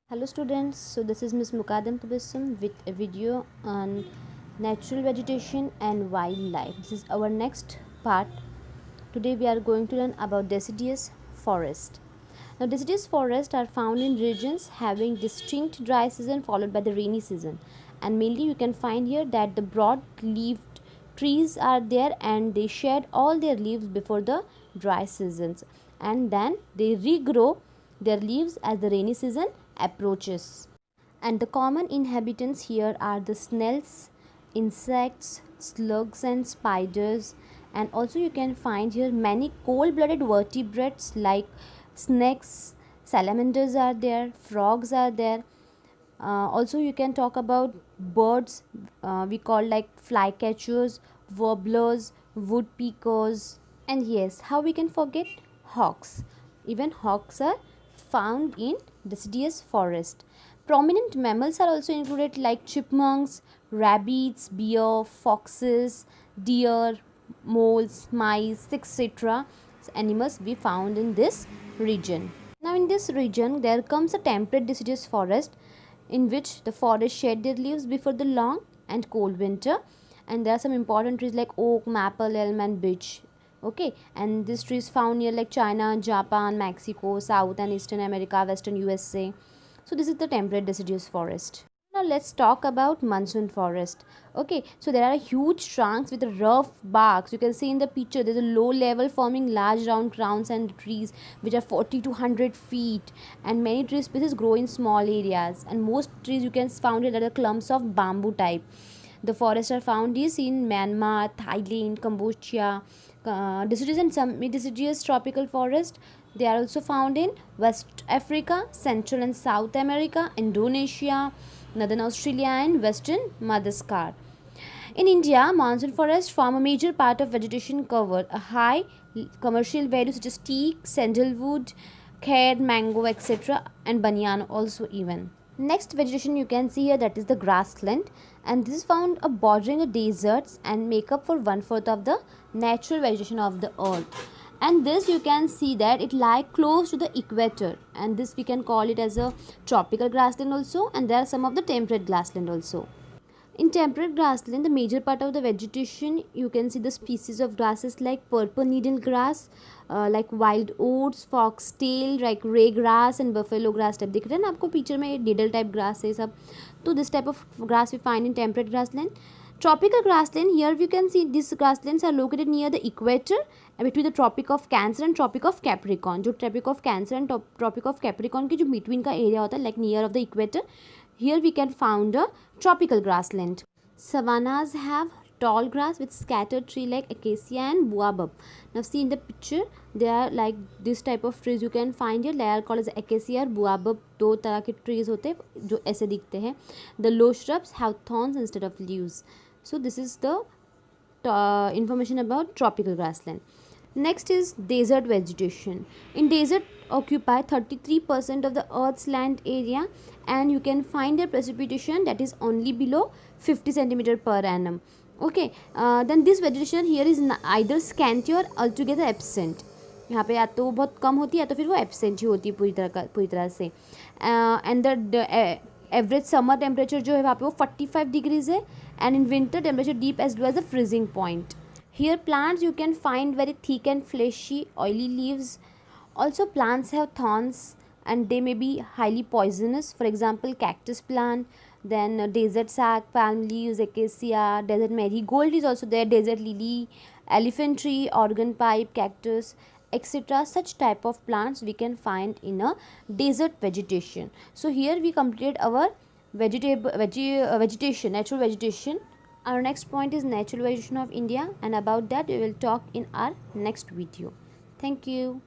Hello students, so this is Miss Mukadam Tabassum with a video on natural vegetation and wildlife. This is our next part. Today we are going to learn about deciduous forest. Now deciduous forests are found in regions having distinct dry season followed by the rainy season, and mainly you can find here that the broad leaved trees are there and they shed all their leaves before the dry seasons, and then they regrow their leaves as the rainy season approaches. And the common inhabitants here are the snails, insects, slugs and spiders, and also you can find here many cold-blooded vertebrates like snakes, salamanders are there, frogs are there. Also you can talk about birds, we call like flycatchers, warblers, woodpeckers, and yes, how we can forget hawks. Even hawks are found in deciduous forest. Prominent mammals are also included like chipmunks, rabbits, bear, foxes, deer, moles, mice, etc. animals we found in this region. Now in this region there comes a temperate deciduous forest in which the forest shed their leaves before the long and cold winter, and there are some important trees like oak, maple, elm and beech. Okay, and this tree is found near like China, Japan, Mexico, South and Eastern America, Western USA. So this is the temperate deciduous forest. Now let's talk about monsoon forest. Okay, so there are huge trunks with rough barks. You can see in the picture there's a low level forming large round crowns and trees which are 40 to 100 feet, and many tree species grow in small areas, and most trees you can find it are clumps of bamboo type. The forests are found is in Myanmar, Thailand, Cambodia. Deciduous and semi-deciduous tropical forest. They are also found in West Africa, Central and South America, Indonesia, Northern Australia and Western Madagascar. In India, monsoon forests form a major part of vegetation cover. A high commercial value such as teak, sandalwood, kher, mango, etc. and banyan also even. Next vegetation you can see here, that is the grassland, and this is found bordering the deserts and make up for 1/4 of the natural vegetation of the earth. And this you can see that it lie close to the equator, and this we can call it as a tropical grassland also, and there are some of the temperate grassland also. In temperate grassland, the major part of the vegetation, you can see the species of grasses like purple needle grass, like wild oats, foxtail, like ray grass and buffalo grass type. दिख रहा है ना आपको picture में needle type grass है सब. तो this type of grass we find in temperate grassland. Tropical grassland, here we can see these grasslands are located near the equator between the Tropic of Cancer and Tropic of Capricorn. जो Tropic of Cancer and Tropic of Capricorn के जो between का area होता है like near of the equator, here we can found a tropical grassland. Savannas have tall grass with scattered tree like acacia and baobab. Now see in the picture, they are like this type of trees you can find here. They are called as acacia और baobab. दो तरह के trees होते हैं जो ऐसे दिखते हैं. The low shrubs have thorns instead of leaves. So this is the information about tropical grassland. Next is desert vegetation. In desert occupy 33% of the earth's land area, and you can find their precipitation that is only below 50 centimeter per annum. Okay, then this vegetation here is either scanty or altogether absent. यहाँ पे या तो बहुत कम होती है या तो फिर वो एब्सेंट ही होती है पूरी तरह से. And the average summer temperature जो है वहाँ पे वो 45 डिग्रीज है, and in winter temperature deep as low as the freezing point. Here plants you can find very thick and fleshy oily leaves. Also plants have thorns and they may be highly poisonous. For example, cactus plant, then desert sac, palm leaves, acacia, desert marigold is also there, desert lily, elephant tree, organ pipe, cactus, etc. Such type of plants we can find in a desert vegetation. So here we completed our vegetation, natural vegetation. Our next point is natural vegetation of India, and about that we will talk in our next video. Thank you.